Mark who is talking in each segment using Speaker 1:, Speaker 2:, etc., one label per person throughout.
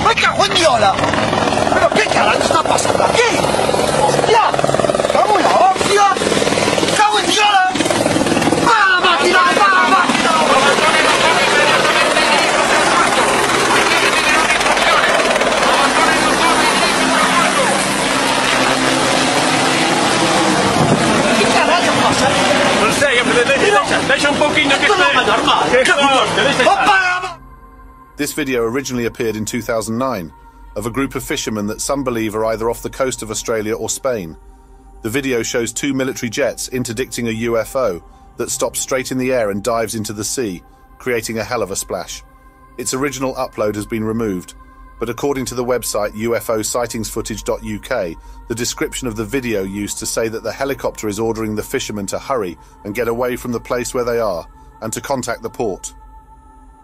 Speaker 1: Me cago en Diola. ¿Pero qué carajo está pasando aquí? ¡Hostia! ¡Cago en la hostia! ¡Cago en Diola! ¡Para la máquina! ¡Para la máquina! ¿Qué carajo pasa?
Speaker 2: Non sei, deixa un pochino che
Speaker 3: This video originally appeared in 2009 of a group of fishermen that some believe are either off the coast of Australia or Spain. The video shows two military jets interdicting a UFO that stops straight in the air and dives into the sea, creating a hell of a splash. Its original upload has been removed, but according to the website UFO Sightings footage.uk, the description of the video used to say that the helicopter is ordering the fishermen to hurry and get away from the place where they are and to contact the port.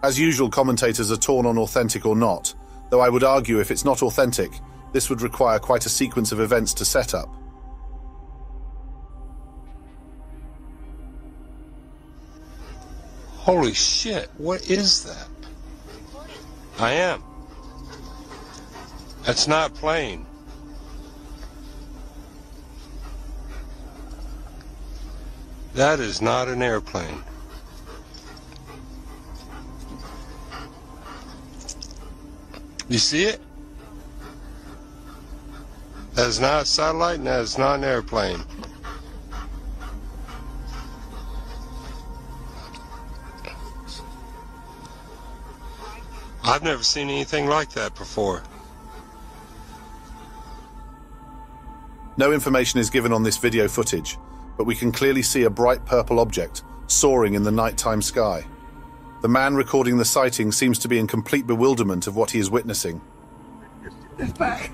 Speaker 3: As usual, commentators are torn on authentic or not, though I would argue if it's not authentic, this would require quite a sequence of events to set up.
Speaker 4: Holy shit, what is that? I am. That's not plane. That is not an airplane. You see it? That is not a satellite and that is not an airplane. I've never seen anything like that before.
Speaker 3: No information is given on this video footage, but we can clearly see a bright purple object soaring in the nighttime sky. The man recording the sighting seems to be in complete bewilderment of what he is witnessing.
Speaker 1: It's back.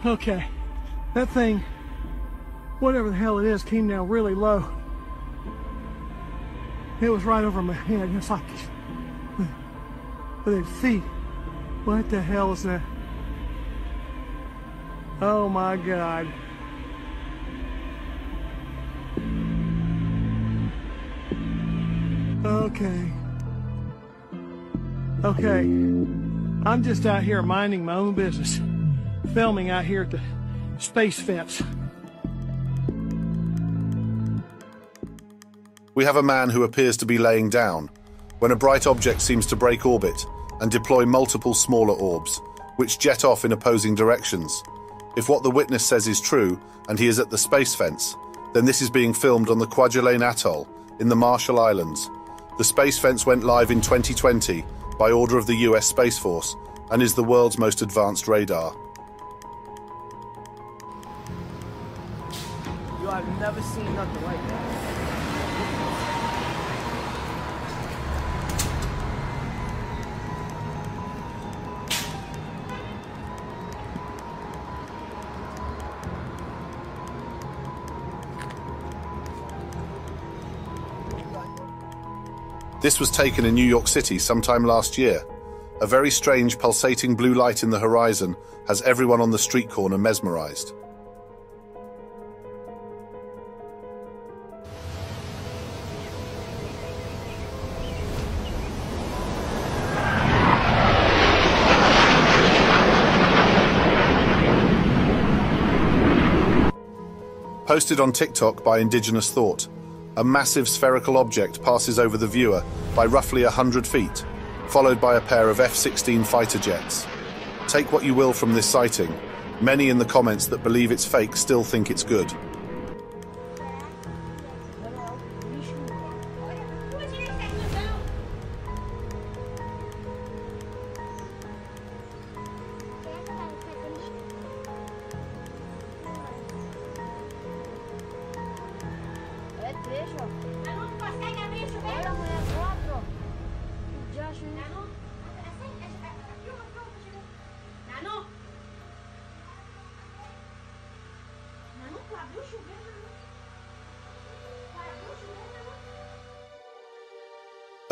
Speaker 5: Okay, that thing, whatever the hell it is, came down really low. It was right over my head, just like with its feet. What the hell is that? Oh my God. Okay, I'm just out here minding my own business, filming out here at the space fence.
Speaker 3: We have a man who appears to be laying down when a bright object seems to break orbit and deploy multiple smaller orbs, which jet off in opposing directions. If what the witness says is true and he is at the space fence, then this is being filmed on the Kwajalein Atoll in the Marshall Islands. The space fence went live in 2020 by order of the US Space Force and is the world's most advanced radar.
Speaker 6: Yo, I've never seen nothing like that.
Speaker 3: This was taken in New York City sometime last year. A very strange pulsating blue light in the horizon has everyone on the street corner mesmerized. Posted on TikTok by Indigenous Thought, a massive spherical object passes over the viewer by roughly 100 feet, followed by a pair of F-16 fighter jets. Take what you will from this sighting. Many in the comments that believe it's fake still think it's good.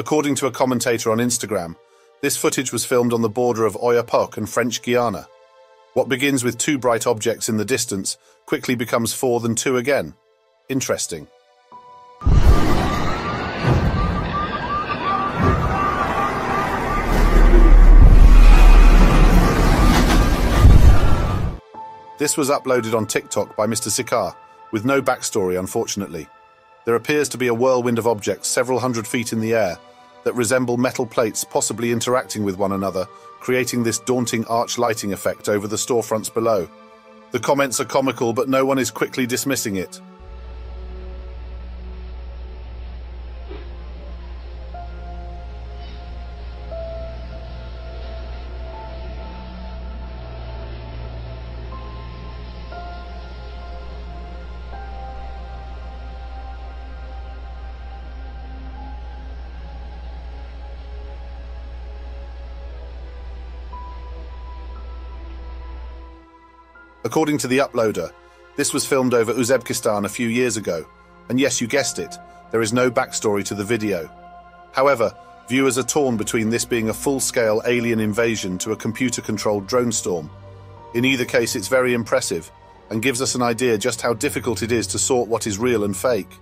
Speaker 3: According to a commentator on Instagram, this footage was filmed on the border of Oiapoque and French Guiana. What begins with two bright objects in the distance quickly becomes 4 then 2 again. Interesting. This was uploaded on TikTok by Mr. Sikar, with no backstory, unfortunately. There appears to be a whirlwind of objects several hundred feet in the air that resemble metal plates possibly interacting with one another, creating this daunting arch lighting effect over the storefronts below. The comments are comical, but no one is quickly dismissing it. According to the uploader, this was filmed over Uzbekistan a few years ago, and yes, you guessed it, there is no backstory to the video. However, viewers are torn between this being a full-scale alien invasion to a computer-controlled drone storm. In either case, it's very impressive, and gives us an idea just how difficult it is to sort what is real and fake.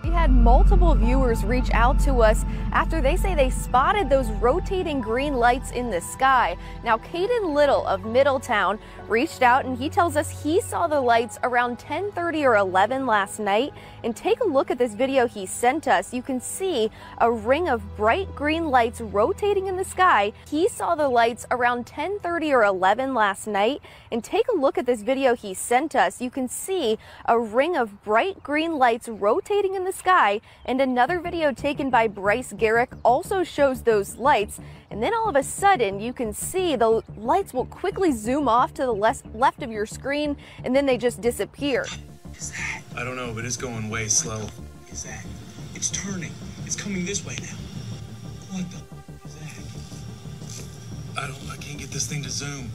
Speaker 7: We had multiple viewers reach out to us after they say they spotted those rotating green lights in the sky. Now, Caden Little of Middletown reached out and he tells us he saw the lights around 10:30 or 11 last night. And take a look at this video he sent us. You can see a ring of bright green lights rotating in the sky. He saw the lights around 10:30 or 11 last night. And take a look at this video he sent us. You can see a ring of bright green lights rotating in the sky, and another video taken by Bryce Garrick also shows those lights, and then all of a sudden you can see the lights will quickly zoom off to the left of your screen, and then they just disappear.
Speaker 8: What is that?
Speaker 2: I don't know, but it's going way slow.
Speaker 8: What is that? It's turning. It's coming this way now. What the is that?
Speaker 2: I can't get this thing to zoom.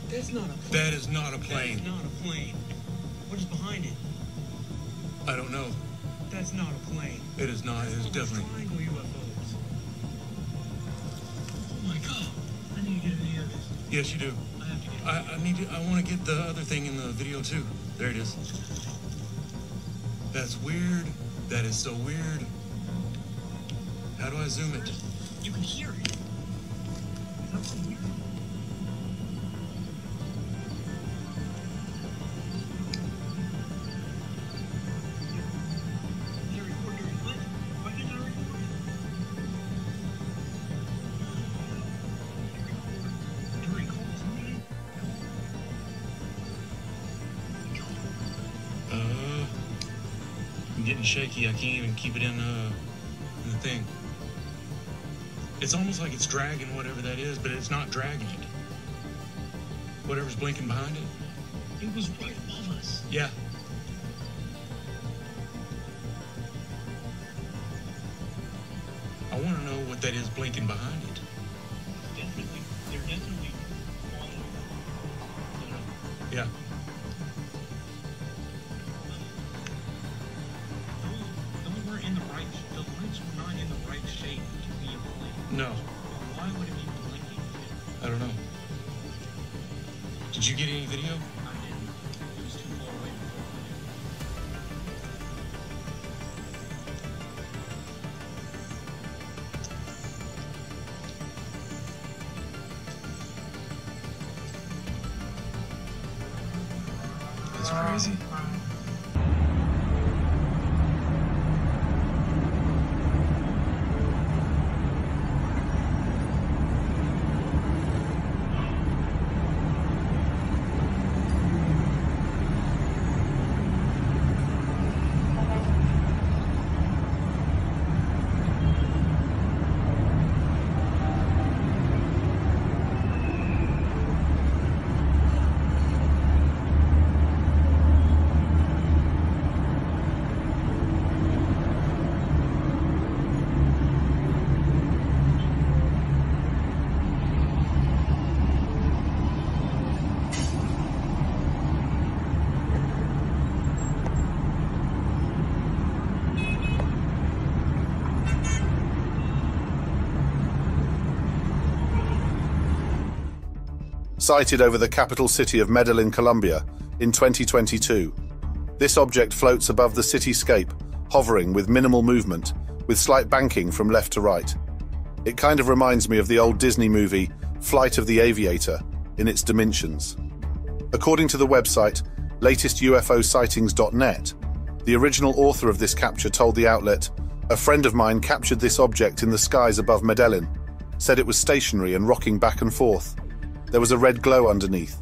Speaker 8: That's not a plane.
Speaker 2: That is not a plane.
Speaker 8: That is not a plane. What is behind it?
Speaker 2: I don't know.
Speaker 8: That's not a plane.
Speaker 2: It is not. It is definitely.
Speaker 8: Triangle UFOs. Oh my God! I need to get a video of this.
Speaker 2: Yes, you do.
Speaker 8: I have to get.
Speaker 2: I want to get the other thing in the video too. There it is. That's weird. That is so weird. How do I zoom it?
Speaker 8: You can hear it. That's so weird.
Speaker 2: I'm getting shaky. I can't even keep it in the thing. It's almost like it's dragging whatever that is, but it's not dragging it. Whatever's blinking behind it.
Speaker 8: It was right above us.
Speaker 2: Yeah. I want to know what that is blinking behind it.
Speaker 8: They're definitely following.
Speaker 2: Yeah.
Speaker 8: Those weren't in the right. The lights were not in the right shape to be a plane.
Speaker 2: No.
Speaker 8: Why would it be blinking?
Speaker 2: I don't know. Did you get any video?
Speaker 8: I didn't. It was too far away.
Speaker 2: That's crazy.
Speaker 3: Sighted over the capital city of Medellin, Colombia, in 2022. This object floats above the cityscape, hovering with minimal movement, with slight banking from left to right. It kind of reminds me of the old Disney movie Flight of the Aviator in its dimensions. According to the website latestUFOsightings.net, the original author of this capture told the outlet, "A friend of mine captured this object in the skies above Medellin, said it was stationary and rocking back and forth. There was a red glow underneath.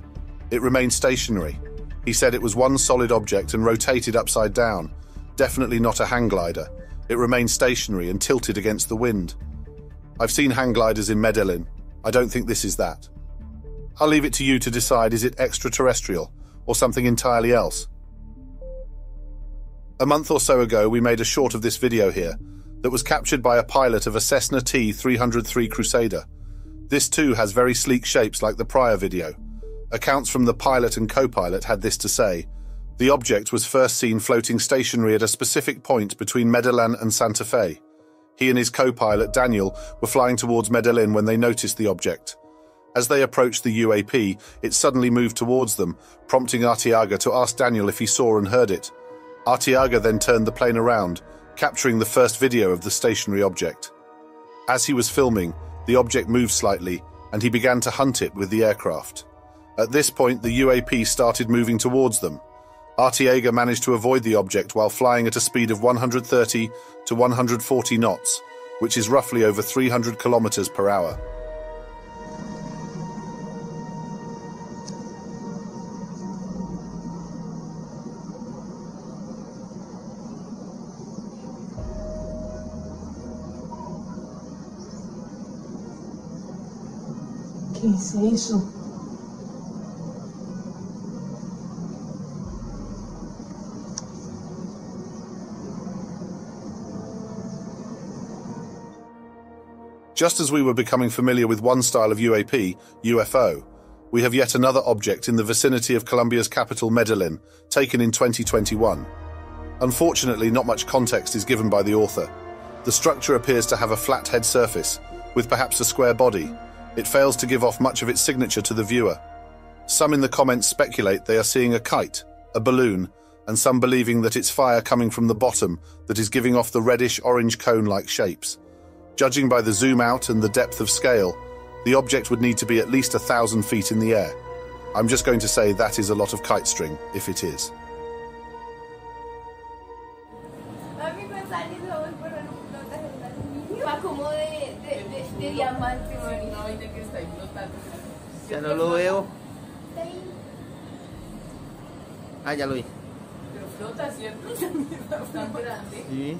Speaker 3: It remained stationary. He said it was one solid object and rotated upside down. Definitely not a hang glider. It remained stationary and tilted against the wind. I've seen hang gliders in Medellin. I don't think this is that. I'll leave it to you to decide, is it extraterrestrial or something entirely else?" A month or so ago, we made a short of this video here that was captured by a pilot of a Cessna T-303 Crusader. This too has very sleek shapes like the prior video. Accounts from the pilot and co-pilot had this to say: the object was first seen floating stationary at a specific point between Medellin and Santa Fe. He and his co-pilot Daniel were flying towards Medellin when they noticed the object. As they approached the UAP, it suddenly moved towards them, prompting Arteaga to ask Daniel if he saw and heard it. Arteaga then turned the plane around, capturing the first video of the stationary object. As he was filming, the object moved slightly, and he began to hunt it with the aircraft. At this point, the UAP started moving towards them. Arteaga managed to avoid the object while flying at a speed of 130 to 140 knots, which is roughly over 300 kilometers per hour.
Speaker 9: ¿Qué es eso?
Speaker 3: Just as we were becoming familiar with one style of UAP, UFO, we have yet another object in the vicinity of Colombia's capital, Medellin, taken in 2021. Unfortunately, not much context is given by the author. The structure appears to have a flat head surface, with perhaps a square body. It fails to give off much of its signature to the viewer. Some in the comments speculate they are seeing a kite, a balloon, and some believing that it's fire coming from the bottom that is giving off the reddish-orange cone-like shapes. Judging by the zoom out and the depth of scale, the object would need to be at least 1,000 feet in the air. I'm just going to say that is a lot of kite string, if it is.
Speaker 6: Ya no lo veo. Ah, ya lo vi.
Speaker 9: Pero flota, ¿cierto? Tan grande.
Speaker 6: Sí.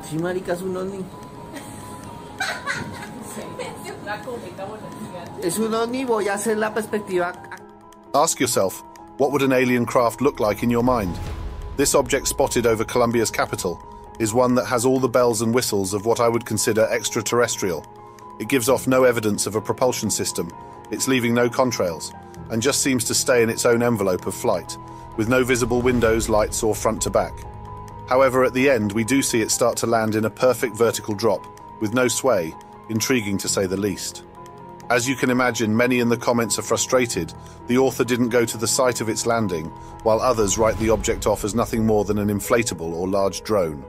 Speaker 6: Sí, marica, es un ovni. Es un ovni, voy a hacer la perspectiva.
Speaker 3: Ask yourself, what would an alien craft look like in your mind? This object spotted over Colombia's capital is one that has all the bells and whistles of what I would consider extraterrestrial. It gives off no evidence of a propulsion system, it's leaving no contrails, and just seems to stay in its own envelope of flight, with no visible windows, lights, or front to back. However, at the end, we do see it start to land in a perfect vertical drop, with no sway, intriguing to say the least. As you can imagine, many in the comments are frustrated the author didn't go to the site of its landing, while others write the object off as nothing more than an inflatable or large drone.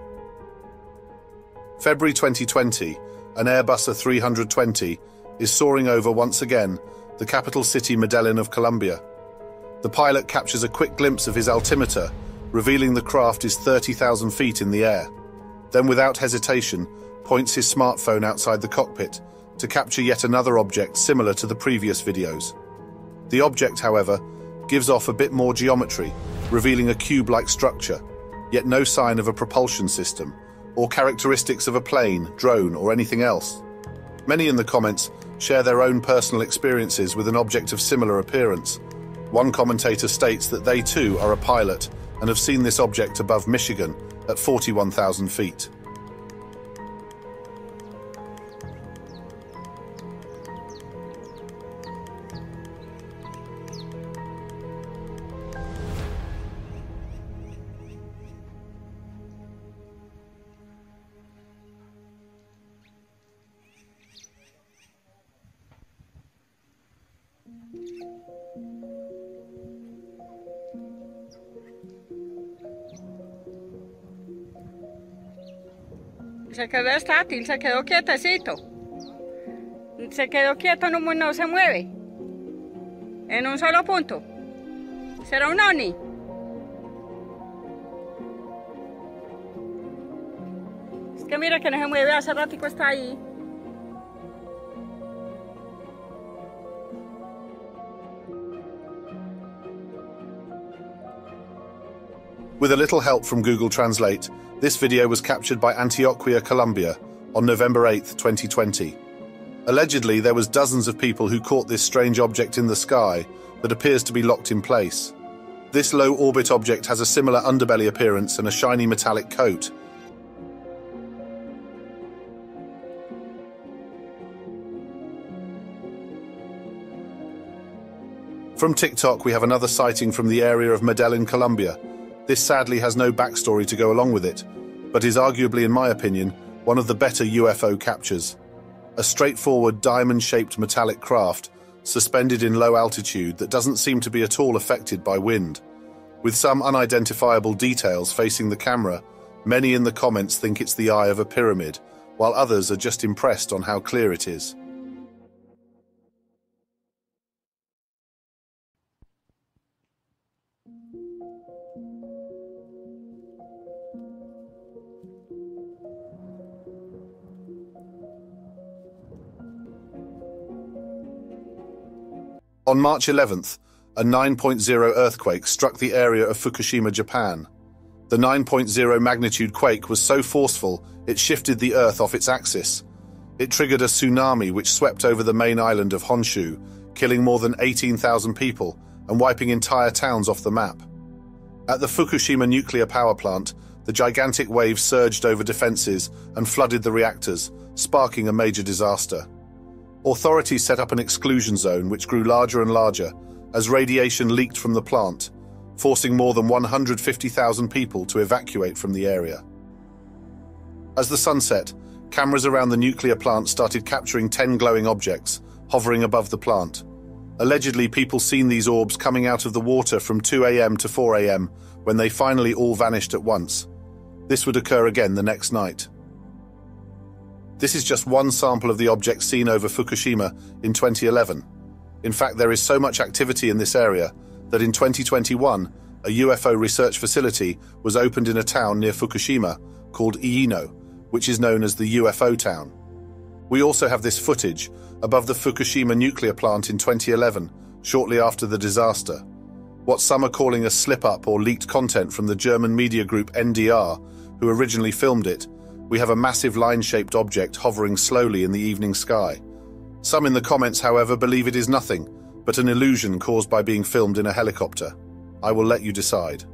Speaker 3: February 2020, an Airbus A320 is soaring over once again the capital city Medellin of Colombia. The pilot captures a quick glimpse of his altimeter, revealing the craft is 30,000 feet in the air. Then, without hesitation, points his smartphone outside the cockpit to capture yet another object similar to the previous videos. The object, however, gives off a bit more geometry, revealing a cube-like structure, yet no sign of a propulsion system, or characteristics of a plane, drone, or anything else. Many in the comments share their own personal experiences with an object of similar appearance. One commentator states that they too are a pilot and have seen this object above Michigan at 41,000 feet.
Speaker 10: Se quedó estátil, se quedó quietecito. Se quedó quieto, no se mueve. En un solo punto. ¿Será un ovni? Es que mira que no se mueve, hace ratico está ahí.
Speaker 3: With a little help from Google Translate, this video was captured by Antioquia, Colombia, on November 8, 2020. Allegedly, there was dozens of people who caught this strange object in the sky that appears to be locked in place. This low-orbit object has a similar underbelly appearance and a shiny metallic coat. From TikTok, we have another sighting from the area of Medellin, Colombia. This sadly has no backstory to go along with it, but is arguably, in my opinion, one of the better UFO captures. A straightforward diamond-shaped metallic craft suspended in low altitude that doesn't seem to be at all affected by wind. With some unidentifiable details facing the camera, many in the comments think it's the eye of a pyramid, while others are just impressed on how clear it is. On March 11th, a 9.0 earthquake struck the area of Fukushima, Japan. The 9.0 magnitude quake was so forceful it shifted the Earth off its axis. It triggered a tsunami which swept over the main island of Honshu, killing more than 18,000 people and wiping entire towns off the map. At the Fukushima nuclear power plant, the gigantic wave surged over defenses and flooded the reactors, sparking a major disaster. Authorities set up an exclusion zone which grew larger and larger as radiation leaked from the plant, forcing more than 150,000 people to evacuate from the area. As the sun set, cameras around the nuclear plant started capturing 10 glowing objects hovering above the plant. Allegedly, people seen these orbs coming out of the water from 2 a.m. to 4 a.m. when they finally all vanished at once. This would occur again the next night. This is just one sample of the objects seen over Fukushima in 2011. In fact, there is so much activity in this area that in 2021, a UFO research facility was opened in a town near Fukushima called Iino, which is known as the UFO town. We also have this footage above the Fukushima nuclear plant in 2011, shortly after the disaster. What some are calling a slip-up or leaked content from the German media group NDR, who originally filmed it, we have a massive line-shaped object hovering slowly in the evening sky. Some in the comments, however, believe it is nothing but an illusion caused by being filmed in a helicopter. I will let you decide.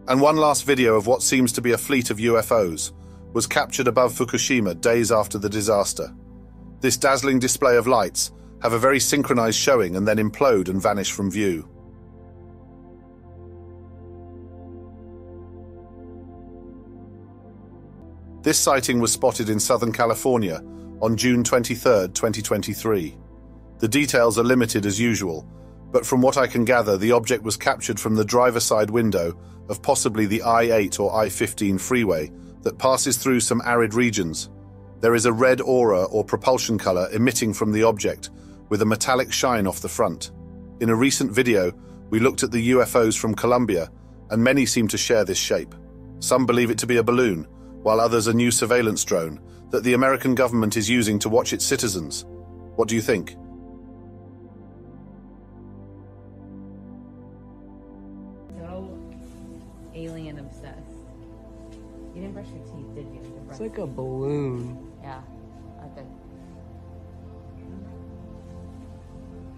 Speaker 3: And one last video of what seems to be a fleet of UFOs was captured above Fukushima days after the disaster. This dazzling display of lights have a very synchronized showing and then implode and vanish from view. This sighting was spotted in Southern California on June 23, 2023. The details are limited as usual, but from what I can gather, the object was captured from the driver's side window of possibly the I-8 or I-15 freeway that passes through some arid regions. There is a red aura or propulsion color emitting from the object with a metallic shine off the front. In a recent video, we looked at the UFOs from Colombia, and many seem to share this shape. Some believe it to be a balloon, while others a new surveillance drone that the American government is using to watch its citizens. What do you think?
Speaker 11: So alien obsessed. You didn't brush your teeth, did you?
Speaker 12: It's like a balloon.
Speaker 11: Yeah. Okay.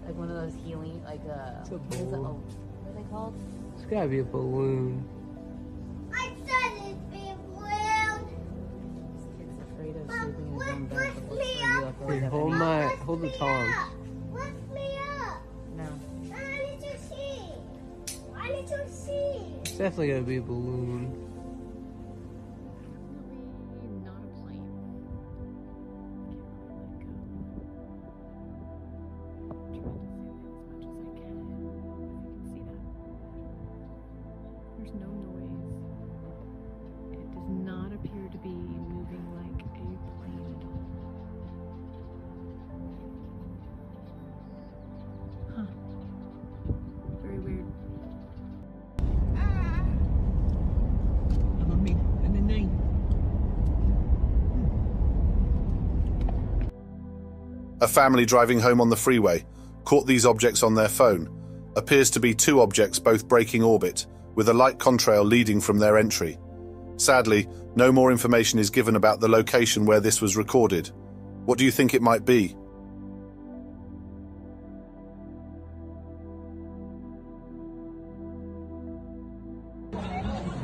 Speaker 11: Like one of those healing, like
Speaker 12: It's a
Speaker 11: what is it?
Speaker 12: balloon.
Speaker 11: Oh, what are they called?
Speaker 12: It's gotta be a balloon.
Speaker 13: I said it'd be a balloon.
Speaker 11: This kid's afraid of sleeping in his own bed before UFO.
Speaker 12: Here, hold the tongs.
Speaker 13: Lift me up.
Speaker 11: No.
Speaker 13: I need to see. I need to see.
Speaker 12: It's definitely gotta be a balloon.
Speaker 14: There's no noise. It does not appear to be moving like a plane at all. Huh. Very weird.
Speaker 3: A family driving home on the freeway caught these objects on their phone. Appears to be two objects both breaking orbit, with a light contrail leading from their entry. Sadly, no more information is given about the location where this was recorded. What do you think it might be?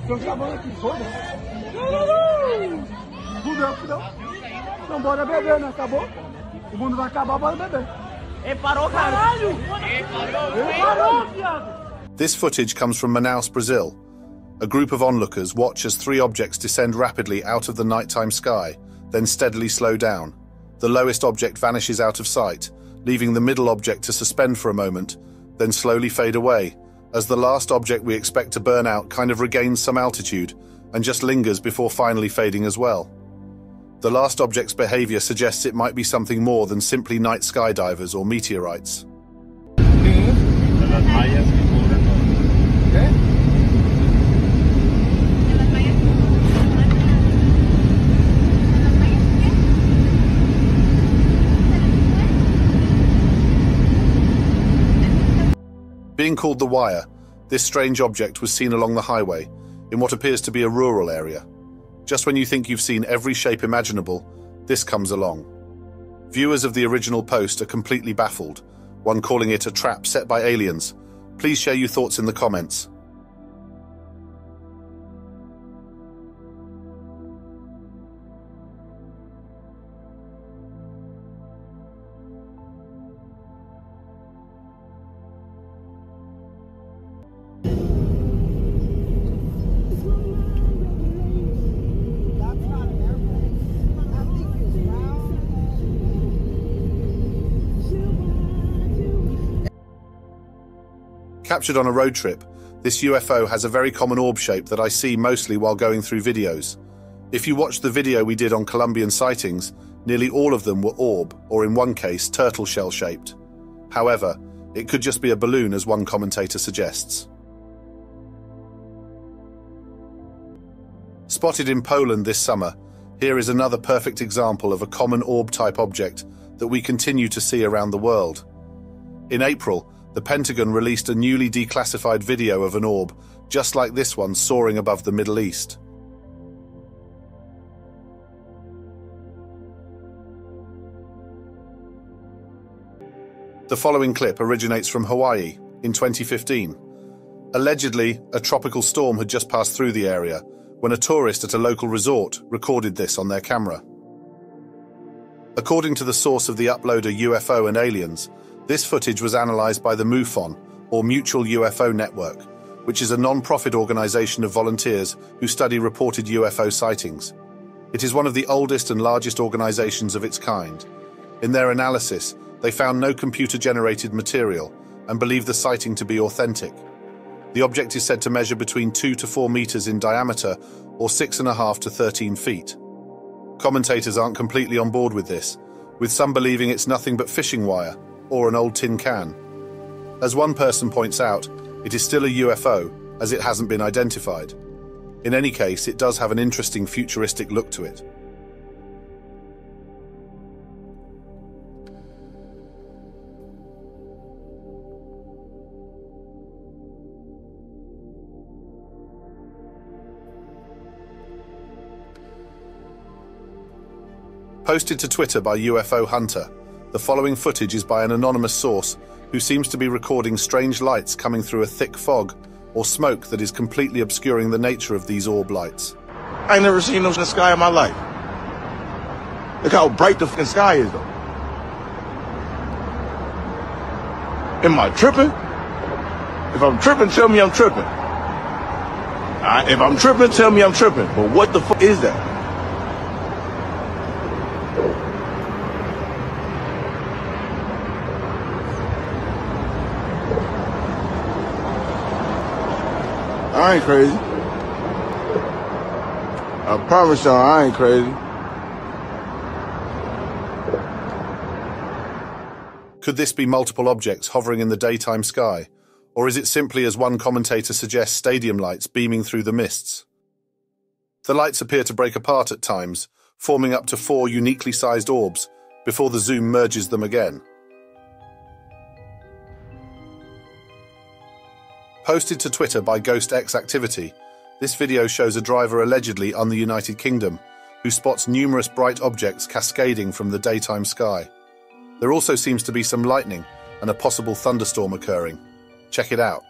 Speaker 1: Então bora beber, né? Acabou? O mundo vai acabar, bora beber. Parou, caralho! Parou, viado!
Speaker 3: This footage comes from Manaus, Brazil. A group of onlookers watch as three objects descend rapidly out of the nighttime sky, then steadily slow down. The lowest object vanishes out of sight, leaving the middle object to suspend for a moment, then slowly fade away, as the last object we expect to burn out kind of regains some altitude and just lingers before finally fading as well. The last object's behavior suggests it might be something more than simply night skydivers or meteorites. Being called the Wire, this strange object was seen along the highway, in what appears to be a rural area. Just when you think you've seen every shape imaginable, this comes along. Viewers of the original post are completely baffled, one calling it a trap set by aliens. Please share your thoughts in the comments. Captured on a road trip, this UFO has a very common orb shape that I see mostly while going through videos. If you watch the video we did on Colombian sightings, nearly all of them were orb, or in one case, turtle shell shaped. However, it could just be a balloon, as one commentator suggests. Spotted in Poland this summer, here is another perfect example of a common orb-type object that we continue to see around the world. In April, the Pentagon released a newly declassified video of an orb, just like this one soaring above the Middle East. The following clip originates from Hawaii in 2015. Allegedly, a tropical storm had just passed through the area when a tourist at a local resort recorded this on their camera. According to the source of the uploader UFO and Aliens, this footage was analysed by the MUFON, or Mutual UFO Network, which is a non-profit organisation of volunteers who study reported UFO sightings. It is one of the oldest and largest organisations of its kind. In their analysis, they found no computer-generated material and believe the sighting to be authentic. The object is said to measure between 2 to 4 metres in diameter, or 6.5 to 13 feet. Commentators aren't completely on board with this, with some believing it's nothing but fishing wire, or an old tin can. As one person points out, it is still a UFO, as it hasn't been identified. In any case, it does have an interesting futuristic look to it. Posted to Twitter by UFO Hunter, the following footage is by an anonymous source who seems to be recording strange lights coming through a thick fog or smoke that is completely obscuring the nature of these orb lights.
Speaker 15: I ain't never seen those in the sky in my life. Look how bright the fucking sky is, though. Am I tripping? If I'm tripping, tell me I'm tripping. If I'm tripping, tell me I'm tripping. But what the fuck is that? I ain't crazy. I promise y'all I ain't crazy.
Speaker 3: Could this be multiple objects hovering in the daytime sky? Or is it simply, as one commentator suggests, stadium lights beaming through the mists? The lights appear to break apart at times, forming up to 4 uniquely sized orbs before the zoom merges them again. Posted to Twitter by Ghost X Activity, this video shows a driver allegedly on the United Kingdom who spots numerous bright objects cascading from the daytime sky. There also seems to be some lightning and a possible thunderstorm occurring. Check it out.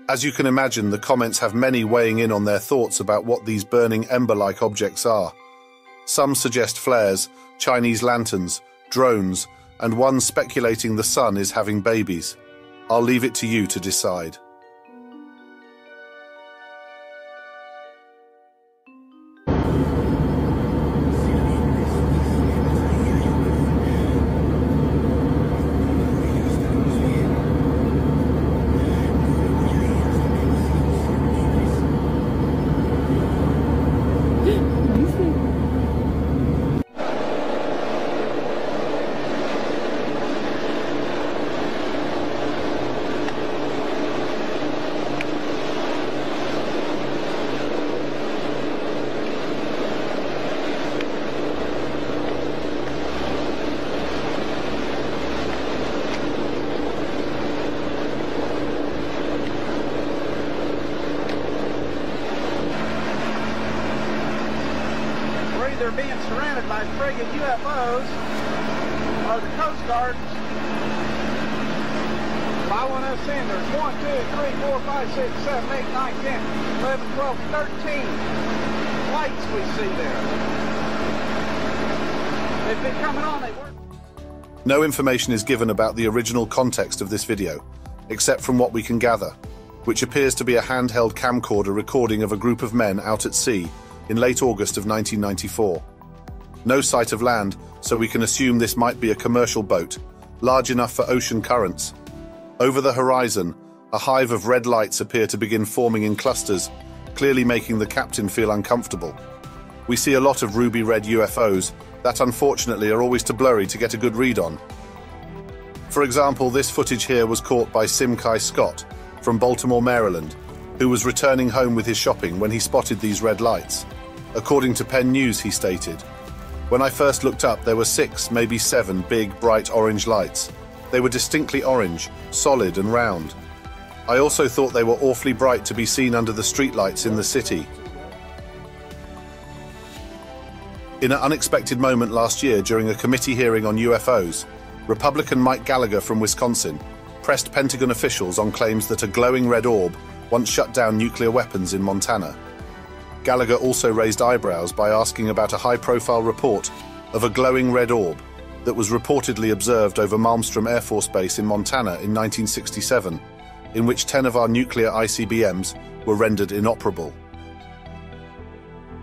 Speaker 3: As you can imagine, the comments have many weighing in on their thoughts about what these burning ember-like objects are. Some suggest flares, Chinese lanterns, drones, and one speculating the sun is having babies. I'll leave it to you to decide.
Speaker 16: They're being surrounded by friggin' UFOs or the Coast Guard. Following us in, there's 1, 2, 3, 4, 5, 6, 7, 8, 9, 10, 11, 12, 13 lights we see there. They've been coming on, they weren't.
Speaker 3: No information is given about the original context of this video, except from what we can gather, which appears to be a handheld camcorder recording of a group of men out at sea in late August of 1994. No sight of land, so we can assume this might be a commercial boat, large enough for ocean currents. Over the horizon, a hive of red lights appear to begin forming in clusters, clearly making the captain feel uncomfortable. We see a lot of ruby red UFOs that unfortunately are always too blurry to get a good read on. For example, this footage here was caught by Sim Kai Scott from Baltimore, Maryland, who was returning home with his shopping when he spotted these red lights. According to Penn News, he stated, "When I first looked up, there were 6, maybe 7 big, bright orange lights. They were distinctly orange, solid and round. I also thought they were awfully bright to be seen under the streetlights in the city." In an unexpected moment last year during a committee hearing on UFOs, Republican Mike Gallagher from Wisconsin pressed Pentagon officials on claims that a glowing red orb once shut down nuclear weapons in Montana. Gallagher also raised eyebrows by asking about a high-profile report of a glowing red orb that was reportedly observed over Malmstrom Air Force Base in Montana in 1967, in which 10 of our nuclear ICBMs were rendered inoperable.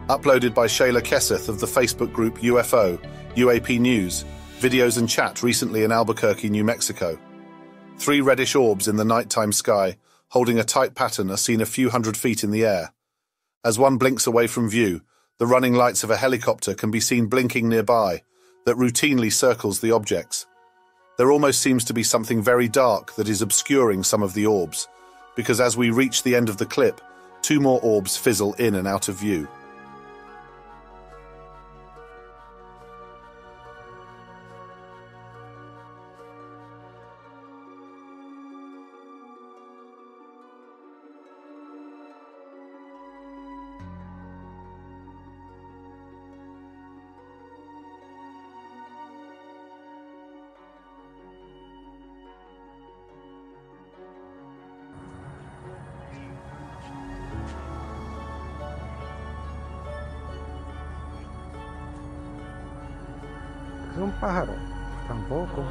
Speaker 3: Uploaded by Shayla Kesseth of the Facebook group UFO, UAP News, videos and chat recently in Albuquerque, New Mexico. 3 reddish orbs in the nighttime sky, holding a tight pattern, are seen a few hundred feet in the air. As one blinks away from view, the running lights of a helicopter can be seen blinking nearby that routinely circles the objects. There almost seems to be something very dark that is obscuring some of the orbs, because as we reach the end of the clip, 2 more orbs fizzle in and out of view.
Speaker 16: Es un pájaro.
Speaker 17: Tampoco.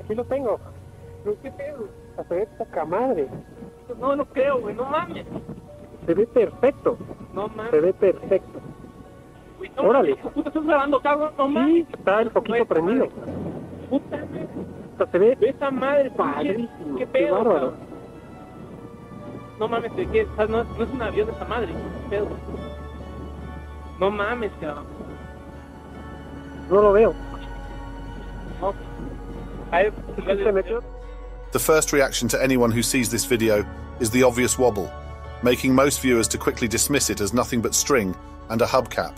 Speaker 5: Aquí lo tengo. ¿Pero qué pedo? Se ve poca madre.
Speaker 18: No, no creo, güey, no mames.
Speaker 5: Se ve perfecto.
Speaker 18: No mames.
Speaker 5: Se ve perfecto.
Speaker 18: Güey, no
Speaker 5: Órale.
Speaker 18: mames, puta, estás grabando, cabrón, no mames.
Speaker 5: Sí, está el foquito prendido.
Speaker 18: Puta madre.
Speaker 5: O sea, se ve
Speaker 18: Ve esa madre,
Speaker 5: padrísimo.
Speaker 18: ¿Qué pedo,
Speaker 5: bárbaro.
Speaker 18: cabrón? No mames, ¿de qué? O sea, no es un avión de esa madre, ¿qué pedo? No mames, cabrón.
Speaker 5: No lo veo.
Speaker 18: No. A ver,
Speaker 3: The first reaction to anyone who sees this video is the obvious wobble, making most viewers to quickly dismiss it as nothing but string and a hubcap.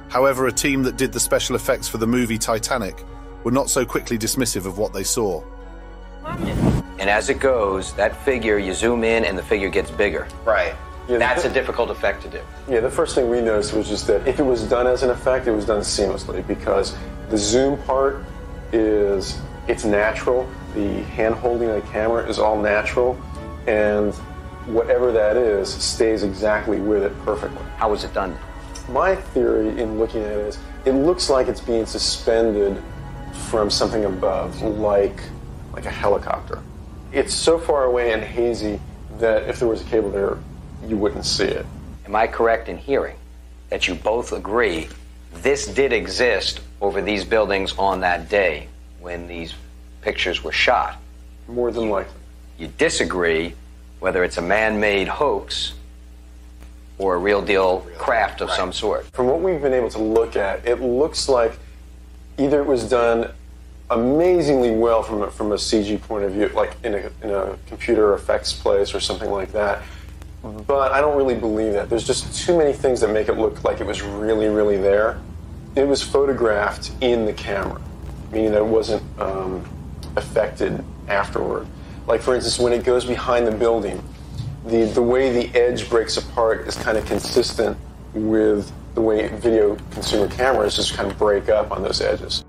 Speaker 3: However, a team that did the special effects for the movie Titanic were not so quickly dismissive of what they saw.
Speaker 19: And as it goes, that figure, you zoom in and the figure gets bigger.
Speaker 20: Right. Yeah,
Speaker 19: That's a difficult effect to do.
Speaker 20: Yeah, the first thing we noticed was just that if it was done as an effect, it was done seamlessly because the zoom part it's natural. The hand holding of the camera is all natural, and whatever that is stays exactly with it perfectly.
Speaker 19: How was it done?
Speaker 20: My theory in looking at it is it looks like it's being suspended from something above, like a helicopter. It's so far away and hazy that if there was a cable there, you wouldn't see it.
Speaker 19: Am I correct in hearing that you both agree this did exist over these buildings on that day when these pictures were shot?
Speaker 20: More than likely.
Speaker 19: You disagree whether it's a man-made hoax or a real deal craft of some sort.
Speaker 20: From what we've been able to look at, it looks like either it was done amazingly well from a CG point of view, like in a computer effects place or something like that, but I don't really believe that. There's just too many things that make it look like it was really, really there. It was photographed in the camera, meaning that it wasn't affected afterward. Like, for instance, when it goes behind the building, the way the edge breaks apart is kind of consistent with the way video consumer cameras just kind of break up on those edges.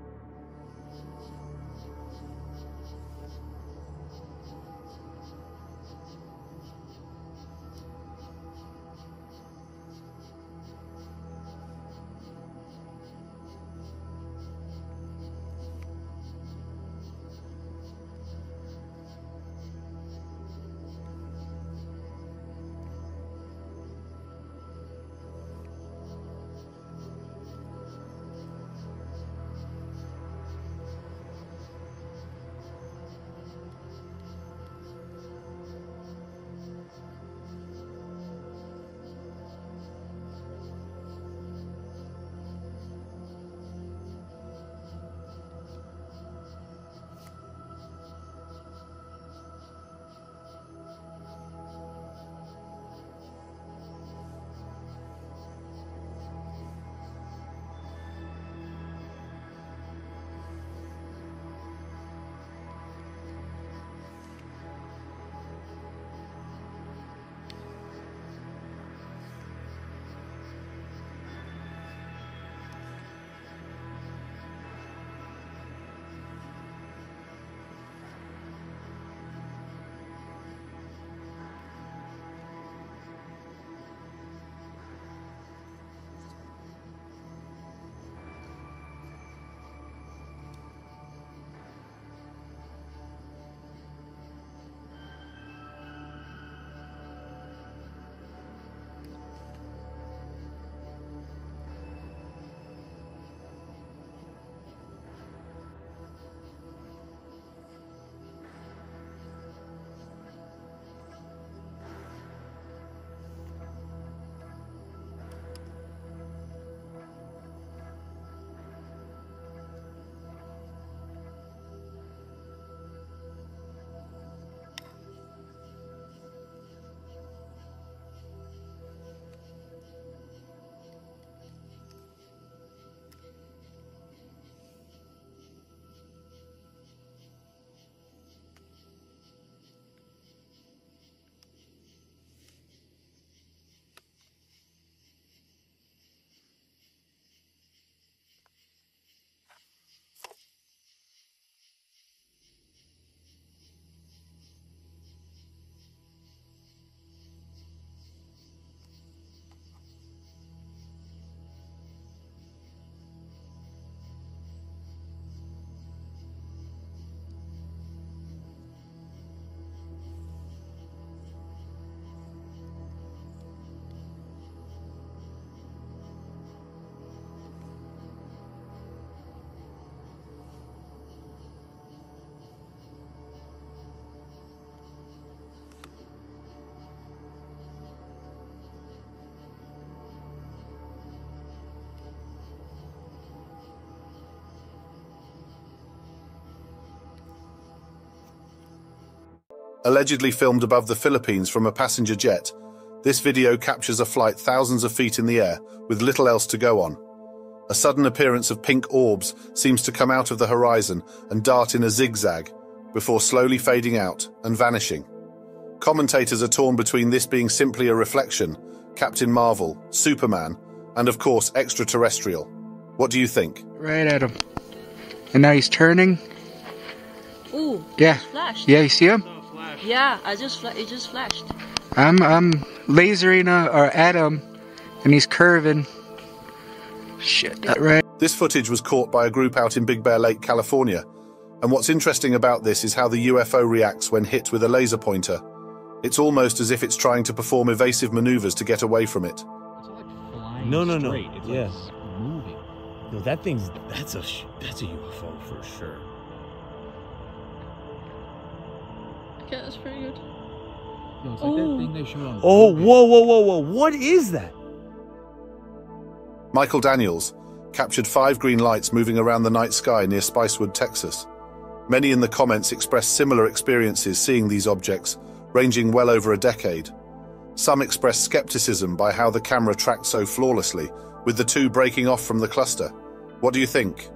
Speaker 3: Allegedly filmed above the Philippines from a passenger jet, this video captures a flight thousands of feet in the air with little else to go on. A sudden appearance of pink orbs seems to come out of the horizon and dart in a zigzag, before slowly fading out and vanishing. Commentators are torn between this being simply a reflection, Captain Marvel, Superman, and of course Extraterrestrial. What do you think?
Speaker 17: Right at him. And now he's turning.
Speaker 21: Ooh,
Speaker 17: Yeah.
Speaker 21: flashed.
Speaker 17: Yeah, you see him?
Speaker 21: Yeah, it just flashed.
Speaker 17: I'm lasering at him, and he's curving. Shit, that right.
Speaker 3: This footage was caught by a group out in Big Bear Lake, California. And what's interesting about this is how the UFO reacts when hit with a laser pointer. It's almost as if it's trying to perform evasive maneuvers to get away from it.
Speaker 22: No.
Speaker 23: It's
Speaker 22: Yes.
Speaker 23: like moving.
Speaker 22: No, that's a UFO for sure.
Speaker 21: Okay, that's pretty good.
Speaker 23: No, it's like that thing they show on.
Speaker 22: Oh, whoa. What is that?
Speaker 3: Michael Daniels captured 5 green lights moving around the night sky near Spicewood, Texas. Many in the comments expressed similar experiences seeing these objects, ranging well over a decade. Some expressed skepticism by how the camera tracked so flawlessly, with the 2 breaking off from the cluster. What do you think?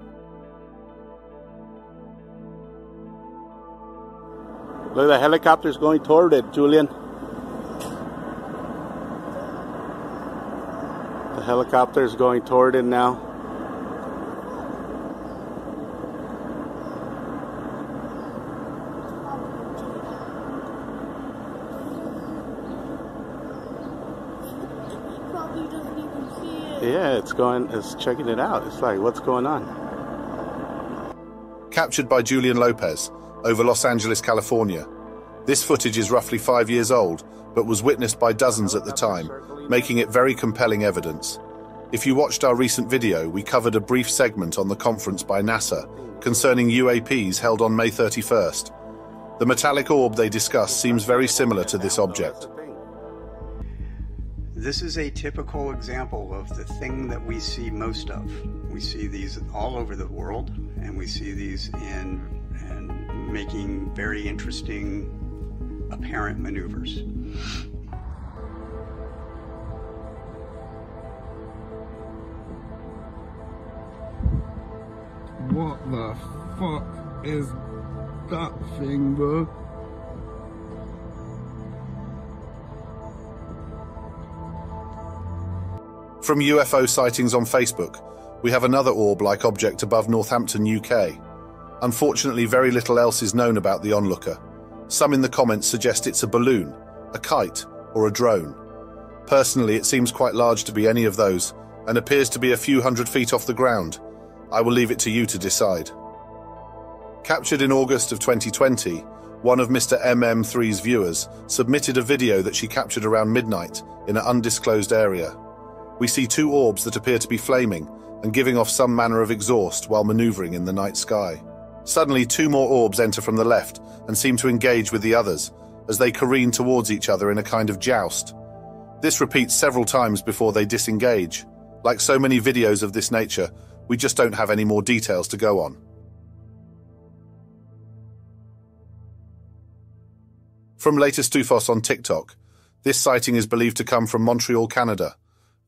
Speaker 24: Look, the helicopter's going toward it, Julian. The helicopter's going toward it now.
Speaker 13: Probably doesn't even see it.
Speaker 24: Yeah, it's checking it out. It's like, what's going on?
Speaker 3: Captured by Julian Lopez over Los Angeles, California. This footage is roughly 5 years old, but was witnessed by dozens at the time, making it very compelling evidence. If you watched our recent video, we covered a brief segment on the conference by NASA concerning UAPs held on May 31st. The metallic orb they discussed seems very similar to this object.
Speaker 25: This is a typical example of the thing that we see most of. We see these all over the world, and we see these in making very interesting apparent maneuvers.
Speaker 26: What the fuck is that thing, bro?
Speaker 3: From UFO Sightings on Facebook, we have another orb-like object above Northampton, UK. Unfortunately, very little else is known about the onlooker. Some in the comments suggest it's a balloon, a kite, or a drone. Personally, it seems quite large to be any of those, and appears to be a few hundred feet off the ground. I will leave it to you to decide. Captured in August of 2020, one of Mr. MM3's viewers submitted a video that she captured around midnight in an undisclosed area. We see 2 orbs that appear to be flaming and giving off some manner of exhaust while maneuvering in the night sky. Suddenly, 2 more orbs enter from the left and seem to engage with the others as they careen towards each other in a kind of joust. This repeats several times before they disengage. Like so many videos of this nature, we just don't have any more details to go on. From Latest UFOs on TikTok, this sighting is believed to come from Montreal, Canada.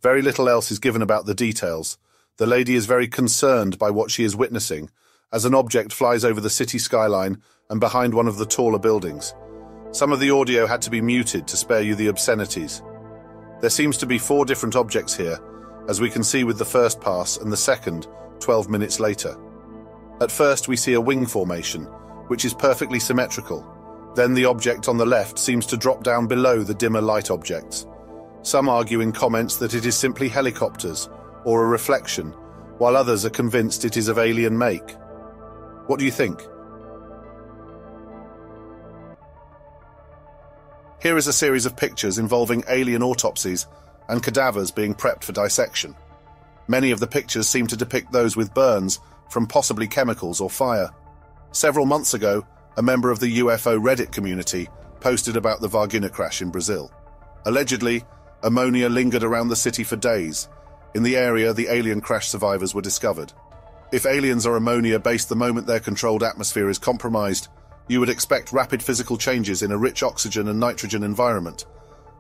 Speaker 3: Very little else is given about the details. The lady is very concerned by what she is witnessing, as an object flies over the city skyline and behind one of the taller buildings. Some of the audio had to be muted to spare you the obscenities. There seems to be 4 different objects here, as we can see with the first pass and the second 12 minutes later. At first we see a wing formation, which is perfectly symmetrical. Then the object on the left seems to drop down below the dimmer light objects. Some argue in comments that it is simply helicopters or a reflection, while others are convinced it is of alien make. What do you think? Here is a series of pictures involving alien autopsies and cadavers being prepped for dissection. Many of the pictures seem to depict those with burns from possibly chemicals or fire. Several months ago, a member of the UFO Reddit community posted about the Varginha crash in Brazil. Allegedly, ammonia lingered around the city for days. In the area, the alien crash survivors were discovered. If aliens are ammonia-based the moment their controlled atmosphere is compromised, You would expect rapid physical changes in a rich oxygen and nitrogen environment.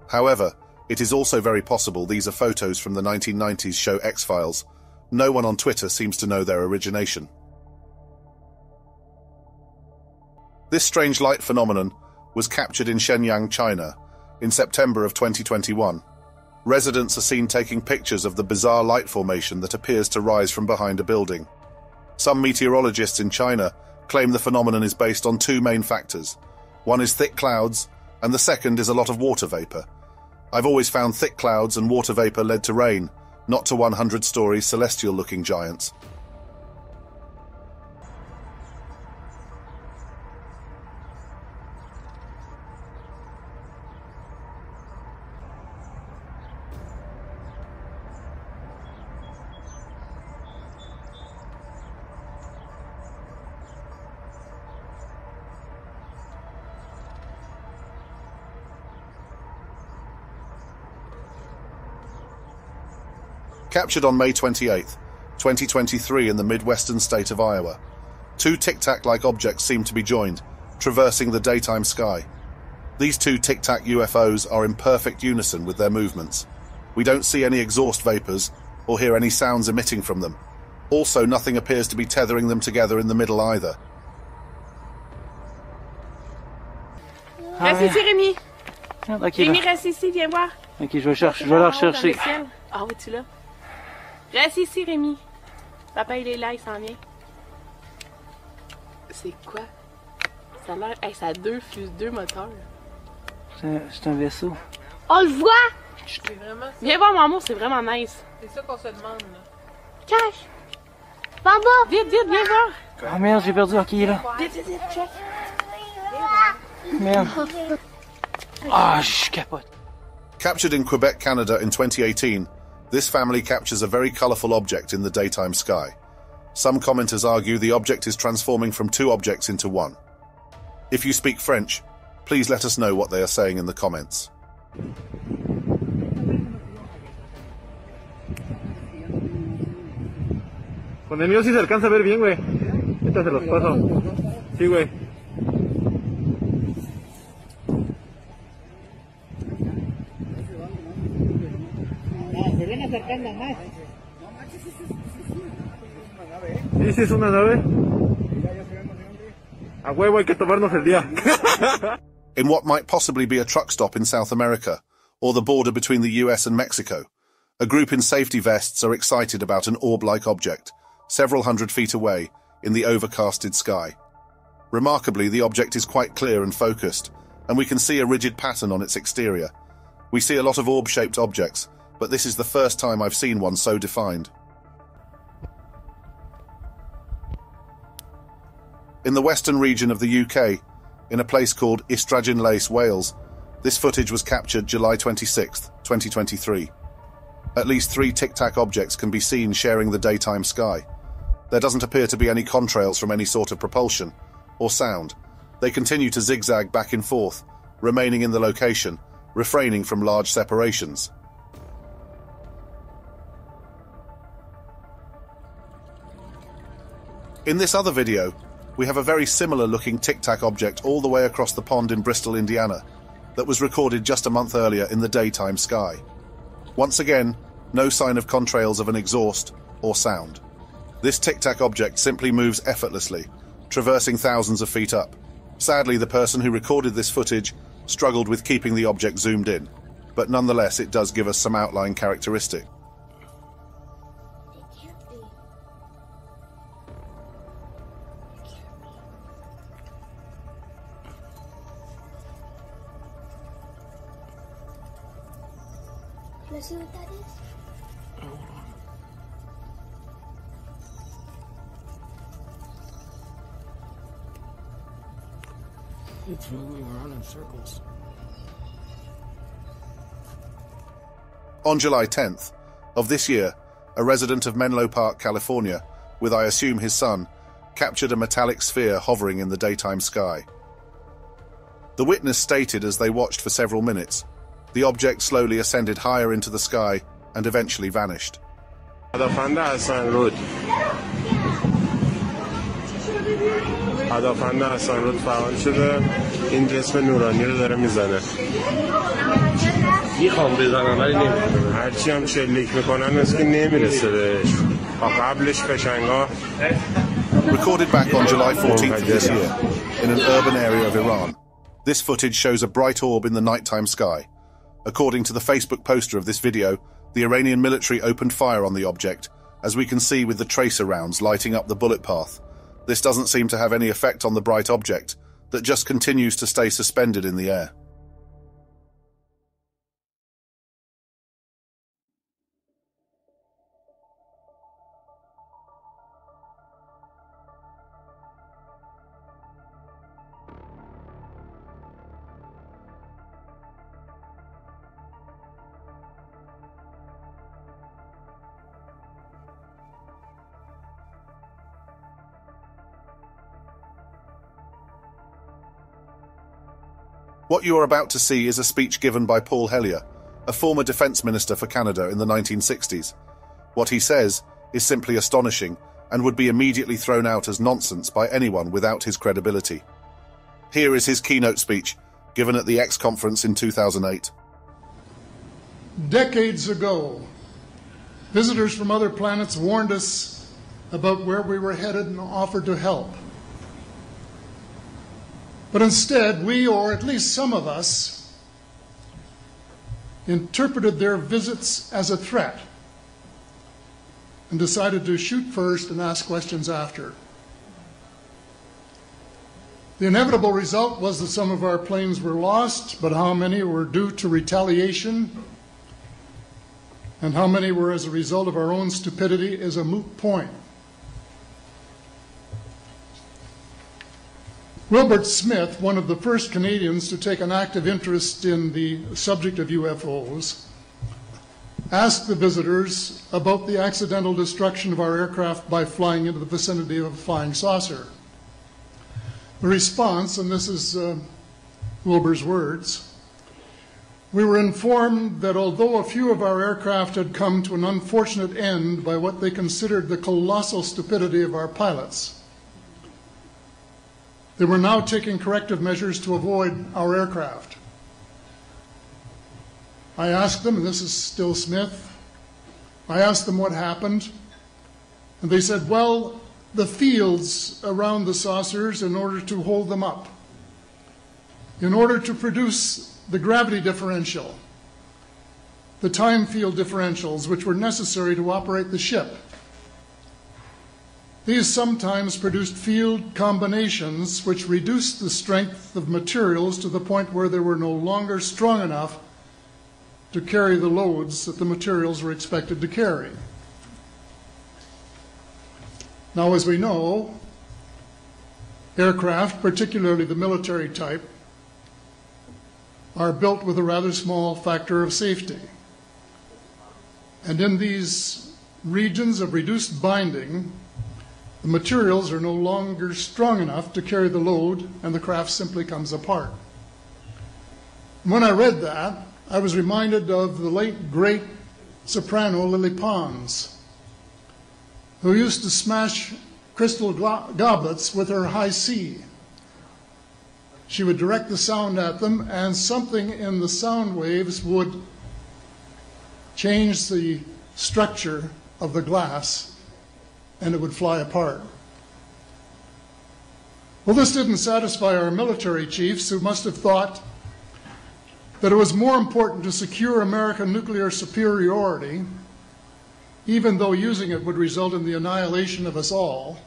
Speaker 3: However, it is also very possible these are photos from the 1990s show X-Files. No one on Twitter seems to know their origination. This strange light phenomenon was captured in Shenyang, China, in September of 2021. Residents are seen taking pictures of the bizarre light formation that appears to rise from behind a building. Some meteorologists in China claim the phenomenon is based on two main factors. One is thick clouds, and the second is a lot of water vapor. I've always found thick clouds and water vapor led to rain, not to 100-story celestial-looking giants. Captured on May 28, 2023 in the midwestern state of Iowa. Two tic-tac-like objects seem to be joined, traversing the daytime sky. These two tic-tac UFOs are in perfect unison with their movements. We don't see any exhaust vapors or hear any sounds emitting from them. Also, nothing appears to be tethering them together in the middle either.
Speaker 2: Reste ici, Rémi.
Speaker 24: Okay,
Speaker 2: Rémi, reste ici, viens voir.
Speaker 24: Ok, je vais la rechercher.
Speaker 2: Ah oui, tu l'as. Reste ici, Rémi. Papa, il est là, il s'en vient. C'est quoi? Ça a l'air... Hey, ça a deux moteurs.
Speaker 24: C'est un vaisseau.
Speaker 2: On le voit!
Speaker 18: C'est vraiment ça.
Speaker 2: Viens voir, maman, c'est vraiment nice.
Speaker 18: C'est ça qu'on se demande, là.
Speaker 2: Cache! Maman! Vite, vite, viens voir!
Speaker 24: Ah merde, j'ai perdu. Ok, il est là.
Speaker 2: Vite, vite, vite, check!
Speaker 24: Merde. Ah, je capote.
Speaker 3: Captured in Quebec, Canada in 2018, this family captures a very colourful object in the daytime sky. Some commenters argue the object is transforming from two objects into one. If you speak French, please let us know what they are saying in the comments.
Speaker 4: Con el mío sí se alcanza a ver bien, güey. Ahorita se los paso. Sí, güey.
Speaker 6: Se viene acercando más.
Speaker 4: Sí, es una nave. A huevo hay que tomarnos el día.
Speaker 3: In what might possibly be a truck stop in South America, or the border between the US and Mexico, a group in safety vests are excited about an orb-like object, several hundred feet away, in the overcasted sky. Remarkably, the object is quite clear and focused, and we can see a rigid pattern on its exterior. We see a lot of orb-shaped objects, but this is the first time I've seen one so defined. In the western region of the UK, in a place called Ystragan, Wales, this footage was captured July 26, 2023. At least 3 tic-tac objects can be seen sharing the daytime sky. There doesn't appear to be any contrails from any sort of propulsion or sound. They continue to zigzag back and forth, remaining in the location, refraining from large separations. In this other video, we have a very similar looking tic-tac object all the way across the pond in Bristol, Indiana, that was recorded just a month earlier in the daytime sky. Once again, no sign of contrails of an exhaust or sound. This tic-tac object simply moves effortlessly, traversing thousands of feet up. Sadly, the person who recorded this footage struggled with keeping the object zoomed in, but nonetheless it does give us some outline characteristic.
Speaker 13: Let's see what that is.
Speaker 22: It's moving around in circles.
Speaker 3: On July 10th of this year, a resident of Menlo Park, California, with I assume his son, captured a metallic sphere hovering in the daytime sky. The witness stated as they watched for several minutes, the object slowly ascended higher into the sky and eventually vanished.
Speaker 7: پدافند حسن فعال شده این جسم نورانی رو داره میزنه میخوام بزنم ولی نمیتونم هرچی هم شلیک میکنن از که نمیرسه بهش قبلش فشنگا
Speaker 3: Recorded back on July 14th of this year in an urban area of Iran, this footage shows a bright orb in the nighttime sky. According to the Facebook poster of this video, the Iranian military opened fire on the object, as we can see with the tracer rounds lighting up the bullet path. This doesn't seem to have any effect on the bright object, that just continues to stay suspended in the air. What you are about to see is a speech given by Paul Hellyer, a former defence minister for Canada in the 1960s. What he says is simply astonishing and would be immediately thrown out as nonsense by anyone without his credibility. Here is his keynote speech, given at the X conference in 2008.
Speaker 8: Decades ago, visitors from other planets warned us about where we were headed and offered to help. But instead, we, or at least some of us, interpreted their visits as a threat and decided to shoot first and ask questions after. The inevitable result was that some of our planes were lost, but how many were due to retaliation and how many were as a result of our own stupidity is a moot point. Wilbert Smith, one of the first Canadians to take an active interest in the subject of UFOs, asked the visitors about the accidental destruction of our aircraft by flying into the vicinity of a flying saucer. The response, and this is Wilbur's words, we were informed that although a few of our aircraft had come to an unfortunate end by what they considered the colossal stupidity of our pilots, they were now taking corrective measures to avoid our aircraft. I asked them, and this is still Smith, I asked them what happened, and they said, well, the fields around the saucers in order to hold them up, in order to produce the gravity differential, the time field differentials which were necessary to operate the ship. These sometimes produced field combinations which reduced the strength of materials to the point where they were no longer strong enough to carry the loads that the materials were expected to carry. Now, as we know, aircraft, particularly the military type, are built with a rather small factor of safety. And in these regions of reduced binding, the materials are no longer strong enough to carry the load, and the craft simply comes apart. When I read that, I was reminded of the late, great soprano Lily Pons, who used to smash crystal goblets with her high C. She would direct the sound at them, and something in the sound waves would change the structure of the glass, and it would fly apart. Well, this didn't satisfy our military chiefs, who must have thought that it was more important to secure American nuclear superiority, even though using it would result in the annihilation of us all,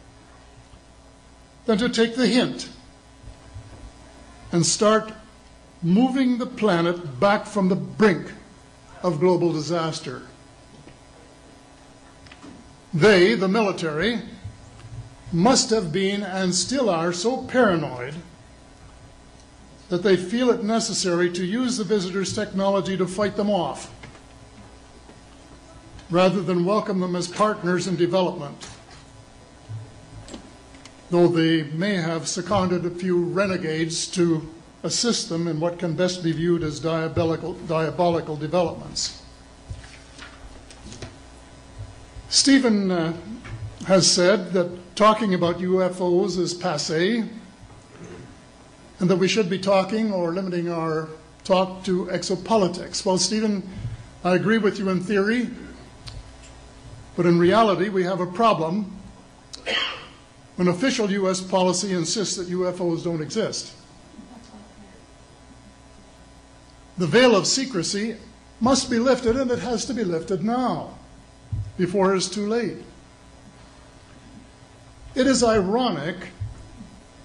Speaker 8: than to take the hint and start moving the planet back from the brink of global disaster. They, the military, must have been and still are so paranoid that they feel it necessary to use the visitors' technology to fight them off, rather than welcome them as partners in development, though they may have seconded a few renegades to assist them in what can best be viewed as diabolical developments. Stephen has said that talking about UFOs is passé, and that we should be talking or limiting our talk to exopolitics. Well, Stephen, I agree with you in theory, but in reality we have a problem when official U.S. policy insists that UFOs don't exist. The veil of secrecy must be lifted, and it has to be lifted now, before it is too late. It is ironic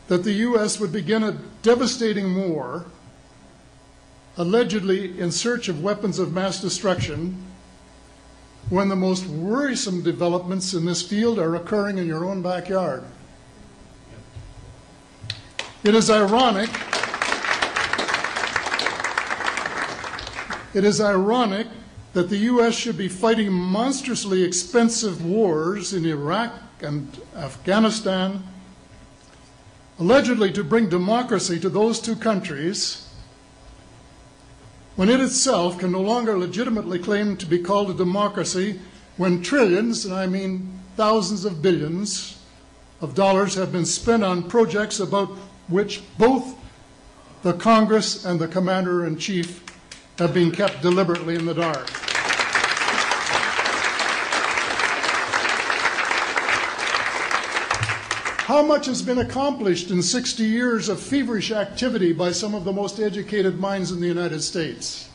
Speaker 8: that the U.S. would begin a devastating war, allegedly in search of weapons of mass destruction, when the most worrisome developments in this field are occurring in your own backyard. It is ironic that the U.S. should be fighting monstrously expensive wars in Iraq and Afghanistan, allegedly to bring democracy to those two countries, when it itself can no longer legitimately claim to be called a democracy, when trillions, and I mean thousands of billions of dollars, have been spent on projects about which both the Congress and the Commander-in-Chief have been kept deliberately in the dark. How much has been accomplished in 60 years of feverish activity by some of the most educated minds in the United States?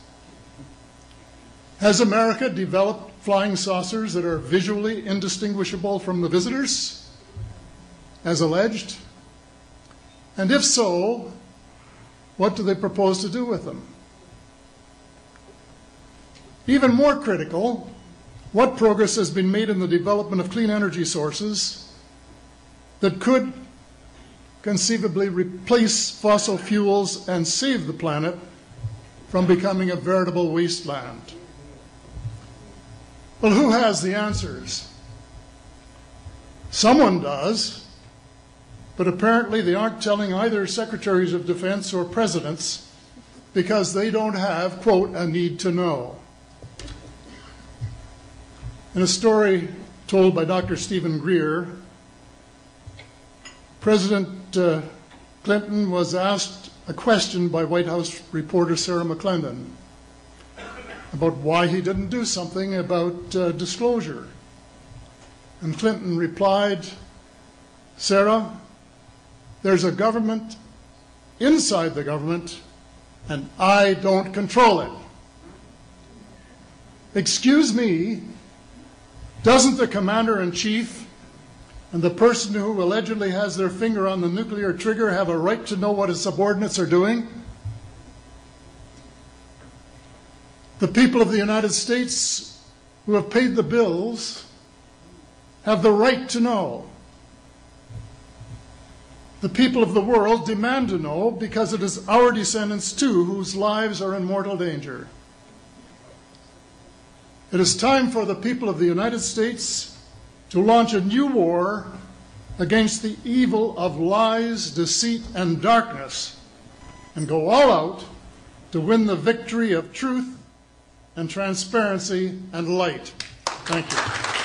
Speaker 8: Has America developed flying saucers that are visually indistinguishable from the visitors, as alleged? And if so, what do they propose to do with them? Even more critical, what progress has been made in the development of clean energy sources that could conceivably replace fossil fuels and save the planet from becoming a veritable wasteland? Well, who has the answers? Someone does, but apparently they aren't telling either secretaries of defense or presidents because they don't have, quote, a need to know. In a story told by Dr. Stephen Greer, President Clinton was asked a question by White House reporter Sarah McClendon about why he didn't do something about disclosure. And Clinton replied, "Sarah, there's a government inside the government, and I don't control it." Excuse me, doesn't the Commander-in-Chief and the person who allegedly has their finger on the nuclear trigger have a right to know what his subordinates are doing? The people of the United States who have paid the bills have the right to know. The people of the world demand to know because it is our descendants too whose lives are in mortal danger. It is time for the people of the United States to launch a new war against the evil of lies, deceit, and darkness, and go all out to win the victory of truth and transparency and light. Thank you.